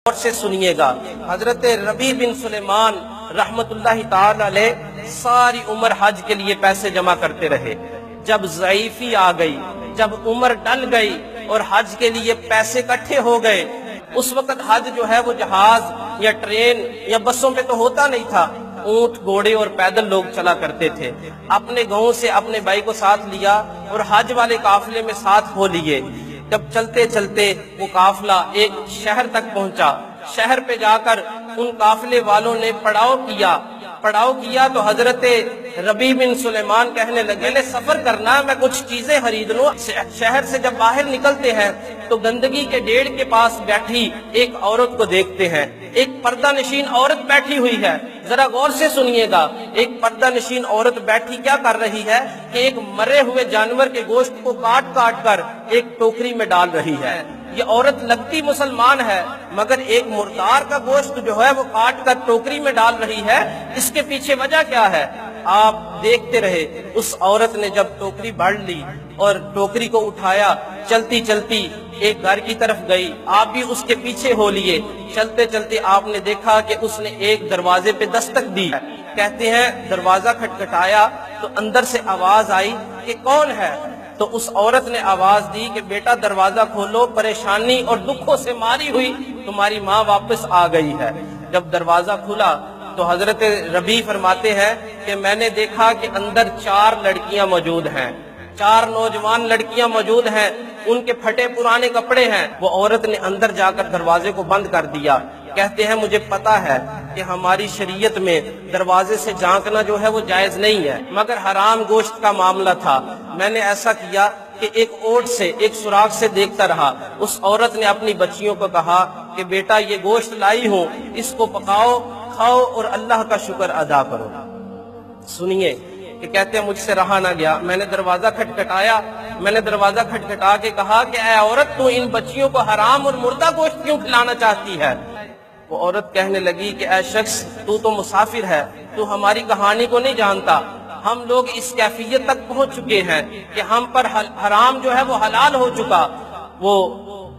اور سے سنیے گا۔ حضرت ربیع بن سلیمان رحمت اللہ تعالی علیہ ساری عمر حج کے لیے پیسے جمع کرتے رہے۔ جب ضعیفی آ گئی، جب عمر ڈل گئی اور حج کے لیے پیسے اکٹھے ہو گئے، اس وقت حج جو ہے وہ جہاز یا ٹرین یا بسوں پہ تو ہوتا نہیں تھا، اونٹ گھوڑے اور پیدل لوگ چلا کرتے تھے۔ اپنے گاؤں سے اپنے بھائی کو ساتھ لیا اور حج والے قافلے میں ساتھ ہو لیے۔ جب چلتے چلتے وہ قافلہ ایک شہر تک پہنچا، شہر پہ جا کر ان قافلے والوں نے پڑاؤ کیا تو حضرت ربیع بن سلیمان کہنے لگے لے سفر کرنا ہے، میں کچھ چیزیں خرید لوں۔ شہر سے جب باہر نکلتے ہیں تو گندگی کے ڈیڑھ کے پاس بیٹھی ایک عورت کو دیکھتے ہیں، ایک پردہ نشین عورت بیٹھی ہوئی ہے۔ ذرا غور سے سنیے گا، ایک پردہ نشین عورت بیٹھی کیا کر رہی ہے کہ ایک مرے ہوئے جانور کے گوشت کو کاٹ کر ایک ٹوکری میں ڈال رہی ہے۔ یہ عورت لگتی مسلمان ہے مگر ایک مردار کا گوشت جو ہے وہ کاٹ کر ٹوکری میں ڈال رہی ہے، اس کے پیچھے وجہ کیا ہے؟ آپ دیکھتے رہے۔ اس عورت نے جب ٹوکری بھر لی اور ٹوکری کو اٹھایا، چلتی چلتی ایک گھر کی طرف گئی، آپ بھی اس کے پیچھے ہو لیے۔ چلتے چلتے آپ نے دیکھا کہ اس نے ایک دروازے پہ دستک دی، کہتے ہیں دروازہ کھٹکھٹایا تو اندر سے آواز آئی کہ کون ہے؟ تو اس عورت نے آواز دی کہ بیٹا دروازہ کھولو، پریشانی اور دکھوں سے ماری ہوئی تمہاری ماں واپس آ گئی ہے۔ جب دروازہ کھلا تو حضرت ربیع فرماتے ہیں کہ میں نے دیکھا کہ اندر 4 لڑکیاں موجود ہیں، 4 نوجوان لڑکیاں موجود ہیں، ان کے پھٹے پرانے کپڑے ہیں۔ وہ عورت نے اندر جا کر دروازے کو بند کر دیا۔ کہتے ہیں مجھے پتا ہے کہ ہماری شریعت میں دروازے سے جھانکنا جو ہے وہ جائز نہیں ہے، مگر حرام گوشت کا معاملہ تھا، میں نے ایسا کیا کہ ایک اوٹ سے ایک سوراخ سے دیکھتا رہا۔ اس عورت نے اپنی بچیوں کو کہا کہ بیٹا یہ گوشت لائی ہوں، اس کو پکاؤ، کھاؤ اور اللہ کا شکر ادا کرو۔ سنیے کہ کہتے ہیں مجھ سے رہا نہ گیا، میں نے دروازہ کھٹکھٹا کے کہا کہ اے عورت تو ان بچیوں کو حرام اور مردہ گوشت کیوں کھلانا چاہتی ہے؟ وہ عورت کہنے لگی کہ اے شخص تو مسافر ہے، تو ہماری کہانی کو نہیں جانتا، ہم لوگ اس کیفیت تک پہنچ چکے ہیں کہ ہم پر حرام جو ہے وہ حلال ہو چکا۔ وہ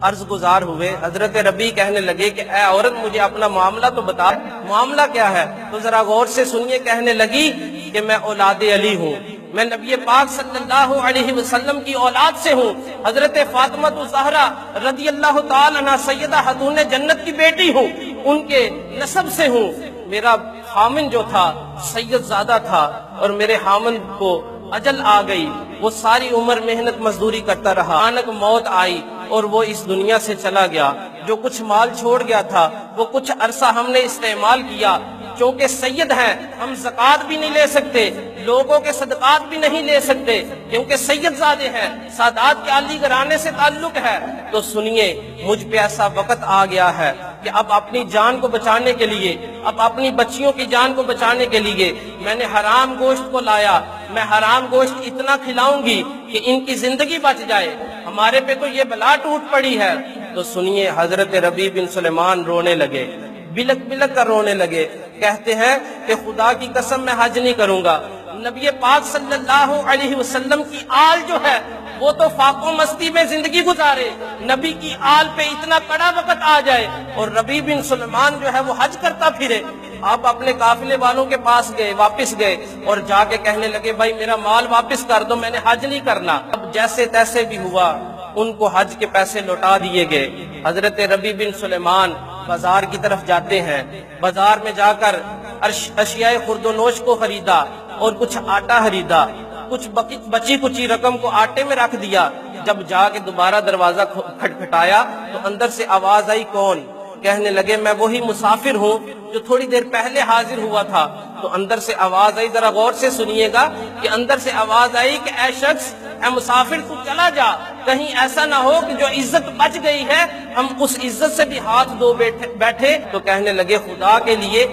عرض گزار ہوئے، حضرت ربیع کہنے لگے کہ اے عورت مجھے اپنا معاملہ تو بتا، معاملہ کیا ہے؟ تو ذرا غور سے سنیے۔ کہنے لگی کہ میں اولاد علی ہوں، میں نبی پاک صلی اللہ علیہ وسلم کی اولاد سے ہوں، حضرت فاطمہ الزہرا رضی اللہ تعالی عنہا سیدہ خاتون جنت کی بیٹی ہوں، ان کے نسب سے ہوں۔ میرا خامن جو تھا سید زادہ تھا اور میرے خامن کو اجل آ گئی، وہ ساری عمر محنت مزدوری کرتا رہا، اچانک موت آئی اور وہ اس دنیا سے چلا گیا۔ جو کچھ مال چھوڑ گیا تھا وہ کچھ عرصہ ہم نے استعمال کیا، چونکہ سید ہیں ہم زکوٰۃ بھی نہیں لے سکتے، لوگوں کے صدقات بھی نہیں لے سکتے، کیونکہ سید زادے ہیں، سادات کے عالی گھرانے سے تعلق ہے۔ تو سنیے مجھ پہ ایسا وقت آ گیا ہے کہ اب اپنی جان کو بچانے کے لیے، اب اپنی بچیوں کی جان کو بچانے کے لیے میں نے حرام گوشت کو لایا، میں حرام گوشت اتنا کھلاؤں گی کہ ان کی زندگی بچ جائے، ہمارے پہ تو یہ بلا ٹوٹ پڑی ہے۔ تو سنیے حضرت ربیع بن سلیمان رونے لگے، بلک کر رونے لگے، کہتے ہیں کہ خدا کی قسم میں حج نہیں کروں گا۔ نبی پاک صلی اللہ علیہ وسلم کی آل جو ہے وہ تو فاق و مستی میں زندگی گزارے، نبی کی آل پہ اتنا کڑا وقت آ جائے اور ربیع بن سلیمان جو ہے وہ حج کرتا پھرے۔ آپ اپنے قافلے والوں کے پاس گئے، واپس گئے اور جا کے کہنے لگے بھائی میرا مال واپس کر دو، میں نے حج نہیں کرنا۔ اب جیسے تیسے بھی ہوا ان کو حج کے پیسے لوٹا دیے گئے۔ حضرت ربیع بن سلیمان بازار کی طرف جاتے ہیں، بازار میں جا کر اشیاء خرد و نوش کو خریدا اور کچھ آٹا خریدا، کچھ بچی کچی رقم کو آٹے میں رکھ دیا۔ جب جا کے دوبارہ دروازہ کھٹکھٹایا تو اندر سے آواز آئی کون؟ کہنے لگے میں وہی مسافر ہوں جو تھوڑی دیر پہلے حاضر ہوا تھا۔ تو اندر سے آواز آئی، ذرا غور سے سنیے گا کہ اندر سے آواز آئی کہ اے شخص، اے مسافر تو چلا جا، کہیں ایسا نہ ہو کہ جو عزت بچ گئی ہے ہم اس عزت سے بھی ہاتھ دھو بیٹھے۔ تو کہنے لگے خدا کے لیے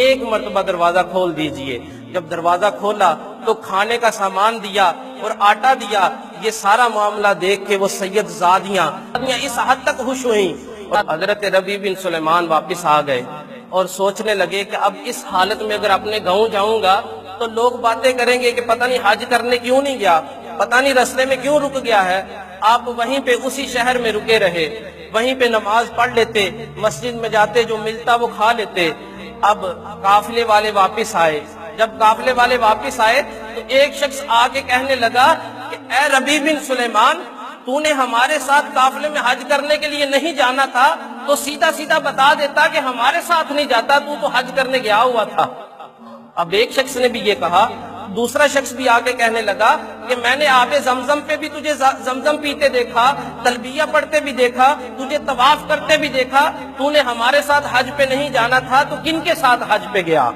ایک مرتبہ دروازہ کھول دیجئے۔ جب دروازہ کھولا تو کھانے کا سامان دیا اور آٹا دیا۔ یہ سارا معاملہ دیکھ کے وہ سید زادیاں اس حد تک خوش ہوئیں اور حضرت ربیع بن سلیمان واپس آ گئے اور سوچنے لگے کہ اب اس حالت میں اگر اپنے گاؤں جاؤں گا تو لوگ باتیں کریں گے کہ پتہ نہیں حج کرنے کیوں نہیں گیا، پتہ نہیں رستے میں کیوں رک گیا ہے۔ آپ وہیں پہ اسی شہر میں رکے رہے، وہیں پہ نماز پڑھ لیتے، مسجد میں جاتے، جو ملتا وہ کھا لیتے۔ اب قافلے والے واپس آئے، جب قافلے والے واپس آئے تو ایک شخص آ کے کہنے لگا کہ اے ربیع بن سلیمان، تو نے ہمارے ساتھ قافلے میں حج کرنے کے لیے نہیں جانا تھا تو سیدھا سیدھا بتا دیتا کہ ہمارے ساتھ نہیں جاتا، تو حج کرنے گیا ہوا تھا۔ اب ایک شخص نے بھی یہ کہا، دوسرا شخص بھی آ کے کہنے لگا کہ میں نے آب زمزم پہ بھی تجھے زمزم پیتے دیکھا، تلبیہ پڑھتے بھی دیکھا، تجھے طواف کرتے بھی دیکھا، تو نے ہمارے ساتھ حج پہ نہیں جانا تھا تو کن کے ساتھ حج پہ گیا؟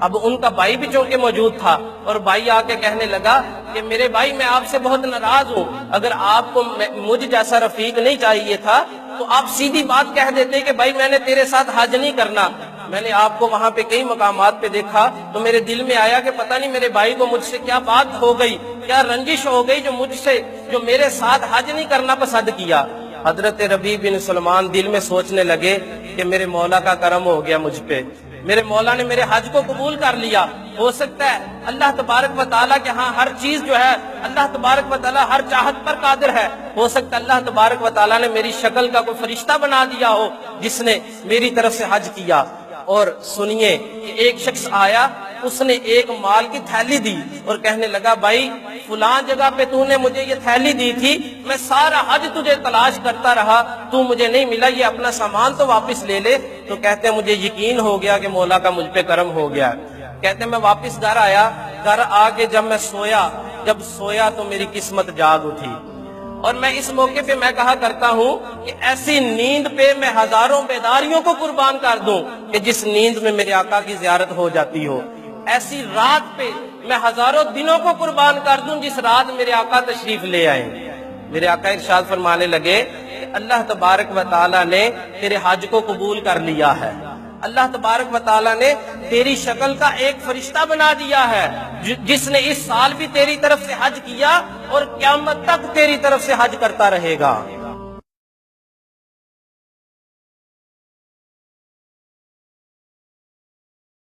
اب ان کا بھائی بھی چونکہ موجود تھا، اور بھائی آ کے کہنے لگا کہ میرے بھائی میں آپ سے بہت ناراض ہوں، اگر آپ کو مجھ جیسا رفیق نہیں چاہیے تھا تو آپ سیدھی بات کہہ دیتے کہ بھائی میں نے تیرے ساتھ حج نہیں کرنا۔ میں نے آپ کو وہاں پہ کئی مقامات پہ دیکھا تو میرے دل میں آیا کہ پتہ نہیں میرے بھائی کو مجھ سے کیا بات ہو گئی، کیا رنجش ہو گئی جو میرے ساتھ حج نہیں کرنا پسند کیا۔ حضرت ربیع بن سلمان دل میں سوچنے لگے کہ میرے مولا کا کرم ہو گیا مجھ پہ، میرے مولا نے میرے حج کو قبول کر لیا۔ ہو سکتا ہے اللہ تبارک و تعالیٰ کے ہاں ہر چیز جو ہے، اللہ تبارک و تعالیٰ ہر چاہت پر قادر ہے، ہو سکتا ہے اللہ تبارک و تعالیٰ نے میری شکل کا کوئی فرشتہ بنا دیا ہو جس نے میری طرف سے حج کیا۔ اور سنیے کہ ایک شخص آیا، اس نے ایک مال کی تھیلی دی اور کہنے لگا بھائی فلاں جگہ پہ تو نے مجھے یہ تھیلی دی تھی، میں سارا حج تجھے تلاش کرتا رہا، تو مجھے نہیں ملا، یہ اپنا سامان تو واپس لے لے۔ تو کہتے ہیں مجھے یقین ہو گیا کہ مولا کا مجھ پہ کرم ہو گیا۔ کہتے ہیں میں واپس گھر آیا، گھر آ کے جب میں سویا تو میری قسمت جاگ اٹھی۔ اور میں اس موقع پہ میں کہا کرتا ہوں کہ ایسی نیند پہ میں ہزاروں بیداریوں کو قربان کر دوں کہ جس نیند میں میرے آقا کی زیارت ہو جاتی ہو، ایسی رات پہ میں ہزاروں دنوں کو قربان کر دوں جس رات میرے آقا تشریف لے آئے۔ میرے آقا ارشاد فرمانے لگے کہ اللہ تبارک و تعالیٰ نے تیرے حج کو قبول کر لیا ہے، اللہ تبارک و تعالیٰ نے تیری شکل کا ایک فرشتہ بنا دیا ہے جس نے اس سال بھی تیری طرف سے حج کیا اور قیامت تک تیری طرف سے حج کرتا رہے گا۔